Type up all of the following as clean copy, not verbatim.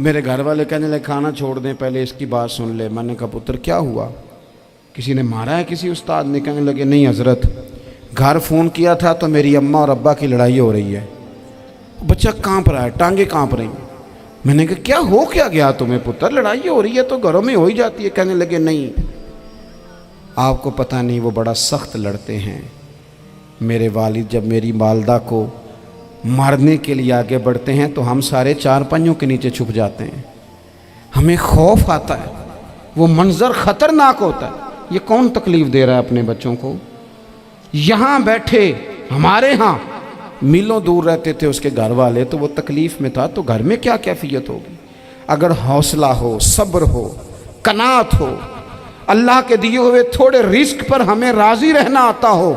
میرے گھر والے کہنے لگے کھانا چھوڑ دیں پہلے اس کی بات سن لے. میں نے کہا پتر کیا ہوا, کسی نے مارا ہے کسی استاد نے؟ کہنے لگے نہیں حضرت, گھر فون کیا تھا تو میری اماں اور ابا کی لڑائی ہو رہی ہے. بچہ کانپ رہا ہے, ٹانگیں کانپ رہی ہیں. میں نے کہا کیا ہو کیا گیا تمہیں پتر, لڑائی ہو رہی ہے تو گھروں میں ہو ہی جاتی ہے. کہنے لگے نہیں آپ کو پتہ نہیں وہ بڑا سخت لڑتے ہیں. میرے والد جب میری والدہ کو مارنے کے لیے آگے بڑھتے ہیں تو ہم سارے چار پنجوں کے نیچے چھپ جاتے ہیں, ہمیں خوف آتا ہے, وہ منظر خطرناک ہوتا ہے. یہ کون تکلیف دے رہا ہے اپنے بچوں کو؟ یہاں بیٹھے ہمارے ہاں میلوں دور رہتے تھے اس کے گھر والے, تو وہ تکلیف میں تھا, تو گھر میں کیا کیفیت ہوگی؟ اگر حوصلہ ہو, صبر ہو, قناعت ہو, اللہ کے دیے ہوئے تھوڑے رزق پر ہمیں راضی رہنا آتا ہو,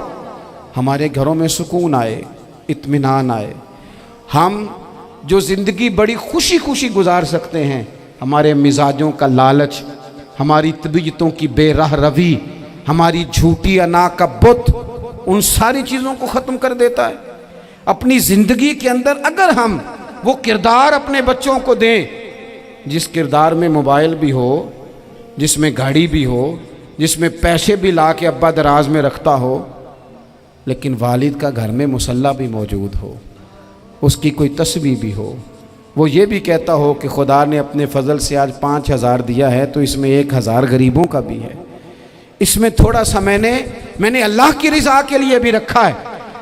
ہمارے گھروں میں سکون آئے, اطمینان آئے, ہم جو زندگی بڑی خوشی خوشی گزار سکتے ہیں. ہمارے مزاجوں کا لالچ, ہماری طبیعتوں کی بے راہ روی, ہماری جھوٹی انا کا بت, ان ساری چیزوں کو ختم کر دیتا ہے. اپنی زندگی کے اندر اگر ہم وہ کردار اپنے بچوں کو دیں جس کردار میں موبائل بھی ہو, جس میں گاڑی بھی ہو, جس میں پیسے بھی لا کے ابا دراز میں رکھتا ہو, لیکن والد کا گھر میں مصلی بھی موجود ہو, اس کی کوئی تسبیح بھی ہو, وہ یہ بھی کہتا ہو کہ خدا نے اپنے فضل سے آج 5,000 دیا ہے تو اس میں 1,000 غریبوں کا بھی ہے, اس میں تھوڑا سا میں نے اللہ کی رضا کے لیے بھی رکھا ہے.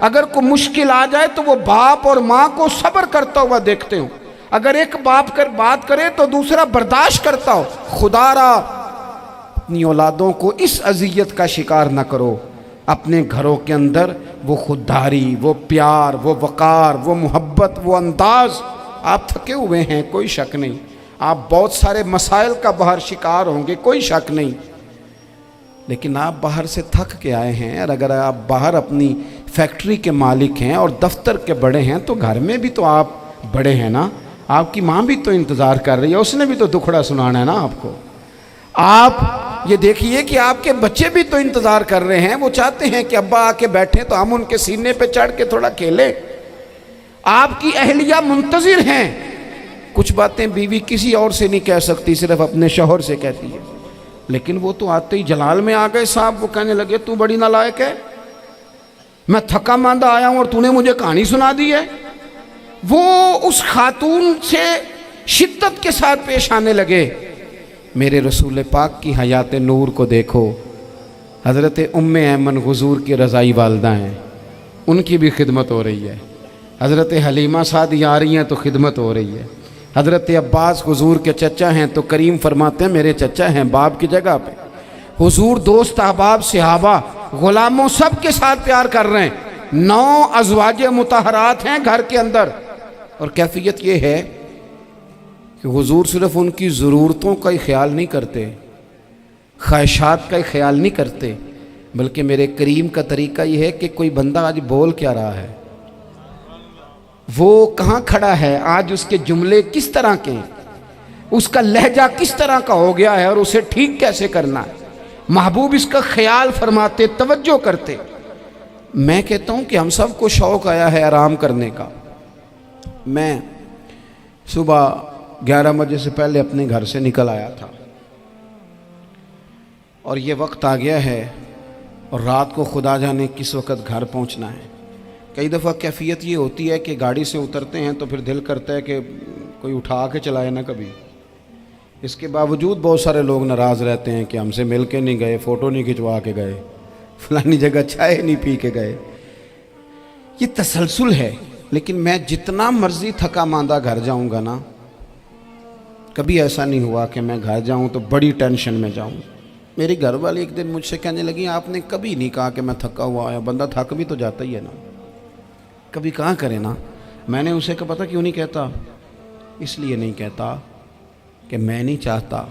اگر کوئی مشکل آ جائے تو وہ باپ اور ماں کو صبر کرتا ہوا دیکھتے ہوں. اگر ایک باپ کر بات کرے تو دوسرا برداشت کرتا ہو. خدا را اپنی اولادوں کو اس اذیت کا شکار نہ کرو. اپنے گھروں کے اندر وہ خودداری, وہ پیار, وہ وقار, وہ محبت, وہ انداز. آپ تھکے ہوئے ہیں کوئی شک نہیں, آپ بہت سارے مسائل کا باہر شکار ہوں گے کوئی شک نہیں, لیکن آپ باہر سے تھک کے آئے ہیں. اور اگر آپ باہر اپنی فیکٹری کے مالک ہیں اور دفتر کے بڑے ہیں تو گھر میں بھی تو آپ بڑے ہیں نا. آپ کی ماں بھی تو انتظار کر رہی ہے, اس نے بھی تو دکھڑا سنانا ہے نا آپ کو. آپ یہ دیکھیے کہ آپ کے بچے بھی تو انتظار کر رہے ہیں, وہ چاہتے ہیں کہ ابا آ کے بیٹھیں تو ہم ان کے سینے پہ چڑھ کے تھوڑا کھیلیں. آپ کی اہلیہ منتظر ہیں. کچھ باتیں بیوی کسی اور سے نہیں کہہ سکتی, صرف اپنے شوہر سے کہتی ہے, لیکن وہ تو آتے ہی جلال میں آ گئے صاحب. وہ کہنے لگے تو بڑی نالائق ہے, میں تھکا ماندہ آیا ہوں اور تو نے مجھے کہانی سنا دی ہے. وہ اس خاتون سے شدت کے ساتھ پیش آنے لگے. میرے رسول پاک کی حیات نور کو دیکھو, حضرت ام ایمن حضور کی رضائی والدہ ہیں, ان کی بھی خدمت ہو رہی ہے. حضرت حلیمہ سعدیہ آ رہی ہیں تو خدمت ہو رہی ہے. حضرت عباس حضور کے چچا ہیں تو کریم فرماتے ہیں میرے چچا ہیں باپ کی جگہ پہ. حضور دوست احباب صحابہ غلاموں سب کے ساتھ پیار کر رہے ہیں. 9 ازواج مطہرات ہیں گھر کے اندر, اور کیفیت یہ ہے کہ حضور صرف ان کی ضرورتوں کا ہی خیال نہیں کرتے, خواہشات کا ہی خیال نہیں کرتے, بلکہ میرے کریم کا طریقہ یہ ہے کہ کوئی بندہ آج بول کیا رہا ہے, وہ کہاں کھڑا ہے آج, اس کے جملے کس طرح کے ہیں, اس کا لہجہ کس طرح کا ہو گیا ہے اور اسے ٹھیک کیسے کرنا ہے. محبوب اس کا خیال فرماتے, توجہ کرتے. میں کہتا ہوں کہ ہم سب کو شوق آیا ہے آرام کرنے کا. میں صبح 11 بجے سے پہلے اپنے گھر سے نکل آیا تھا اور یہ وقت آ گیا ہے اور رات کو خدا جانے کس وقت گھر پہنچنا ہے. کئی دفعہ کیفیت یہ ہوتی ہے کہ گاڑی سے اترتے ہیں تو پھر دل کرتا ہے کہ کوئی اٹھا کے چلائے نہ کبھی. اس کے باوجود بہت سارے لوگ ناراض رہتے ہیں کہ ہم سے مل کے نہیں گئے, فوٹو نہیں کھنچوا کے گئے, فلانی جگہ چائے نہیں پی کے گئے. یہ تسلسل ہے. لیکن میں جتنا مرضی تھکا ماندہ گھر جاؤں گا نا, کبھی ایسا نہیں ہوا کہ میں گھر جاؤں تو بڑی ٹینشن میں جاؤں. میری گھر والی ایک دن مجھ سے کہنے لگی آپ نے کبھی نہیں کہا کہ میں تھکا ہوا آیا. بندہ تھک بھی تو جاتا ہی ہے نا, کبھی کہاں کرے نا. میں نے اسے کہا پتہ کیوں نہیں کہتا, اس لیے نہیں کہتا کہ میں نہیں چاہتا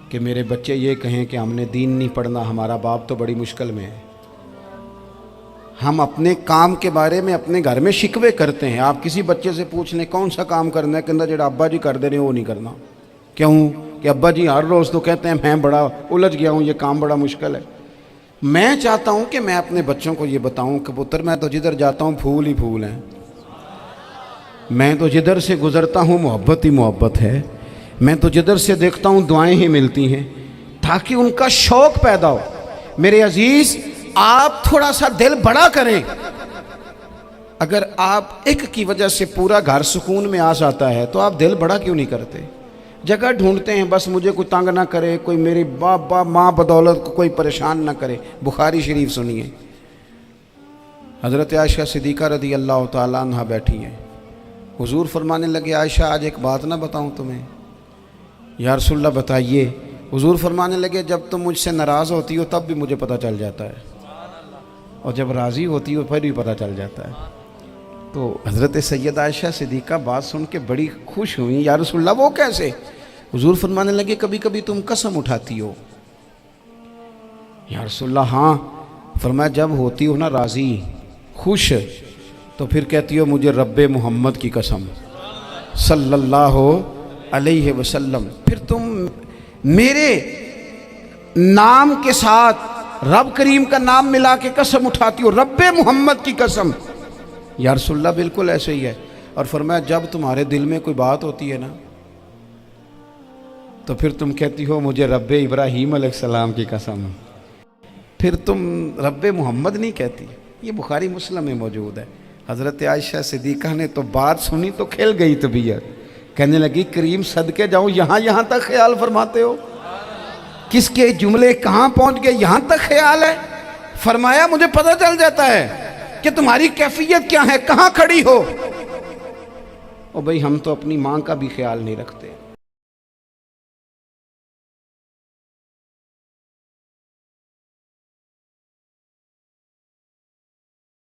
کہ میرے بچے یہ کہیں کہ ہم نے دین نہیں پڑھنا, ہمارا باپ تو بڑی مشکل میں ہے. ہم اپنے کام کے بارے میں اپنے گھر میں شکوے کرتے ہیں. آپ کسی بچے سے پوچھ لیں کون سا کام کرنا ہے, کہ اندر جڑا ابا جی کر دے رہے ہیں وہ نہیں کرنا. کیوں کہ ابا جی ہر روز تو کہتے ہیں میں بڑا الجھ گیا ہوں, یہ کام بڑا مشکل ہے. میں چاہتا ہوں کہ میں اپنے بچوں کو یہ بتاؤں کہ پتر میں تو جدھر جاتا ہوں پھول ہی پھول ہیں. میں تو جدھر سے گزرتا ہوں محبت ہی محبت ہے، میں تو جدھر سے دیکھتا ہوں دعائیں ہی ملتی ہیں، تاکہ ان کا شوق پیدا ہو۔ میرے عزیز، آپ تھوڑا سا دل بڑا کریں۔ اگر آپ ایک کی وجہ سے پورا گھر سکون میں آ جاتا ہے تو آپ دل بڑا کیوں نہیں کرتے؟ جگہ ڈھونڈتے ہیں بس مجھے کوئی تنگ نہ کرے، کوئی میری باپ ماں بدولت کو کوئی پریشان نہ کرے۔ بخاری شریف سنیے، حضرت عائشہ صدیقہ رضی اللہ تعالیٰ عنہ بیٹھی ہیں، حضور فرمانے لگے عائشہ آج ایک بات نہ بتاؤں تمہیں؟ یا رسول اللہ بتائیے۔ حضور فرمانے لگے جب تم مجھ سے ناراض ہوتی ہو تب بھی مجھے پتہ چل جاتا ہے، اور جب راضی ہوتی ہو پھر بھی پتہ چل جاتا ہے۔ تو حضرت سیدہ عائشہ صدیقہ بات سن کے بڑی خوش ہوئیں، یا رسول اللہ وہ کیسے؟ حضور فرمانے لگے کبھی کبھی تم قسم اٹھاتی ہو۔ یا رسول اللہ ہاں۔ فرمایا جب ہوتی ہو نا راضی، خوش، تو پھر کہتی ہو مجھے رب محمد کی قسم صلی اللہ علیہ وسلم، پھر تم میرے نام کے ساتھ رب کریم کا نام ملا کے قسم اٹھاتی ہو، رب محمد کی قسم۔ یا رسول اللہ بالکل ایسے ہی ہے۔ اور فرمایا جب تمہارے دل میں کوئی بات ہوتی ہے نا تو پھر تم کہتی ہو مجھے رب ابراہیم علیہ السلام کی قسم، پھر تم رب محمد نہیں کہتی۔ یہ بخاری مسلم میں موجود ہے۔ حضرت عائشہ صدیقہ نے تو بات سنی تو کھل گئی طبیعت، کہنے لگی کریم صدقے جاؤں، یہاں تک خیال فرماتے ہو؟ کس کے جملے کہاں پہنچ گئے، یہاں تک خیال ہے؟ فرمایا مجھے پتہ چل جاتا ہے کہ تمہاری کیفیت کیا ہے، کہاں کھڑی ہو۔ او بھئی ہم تو اپنی ماں کا بھی خیال نہیں رکھتے۔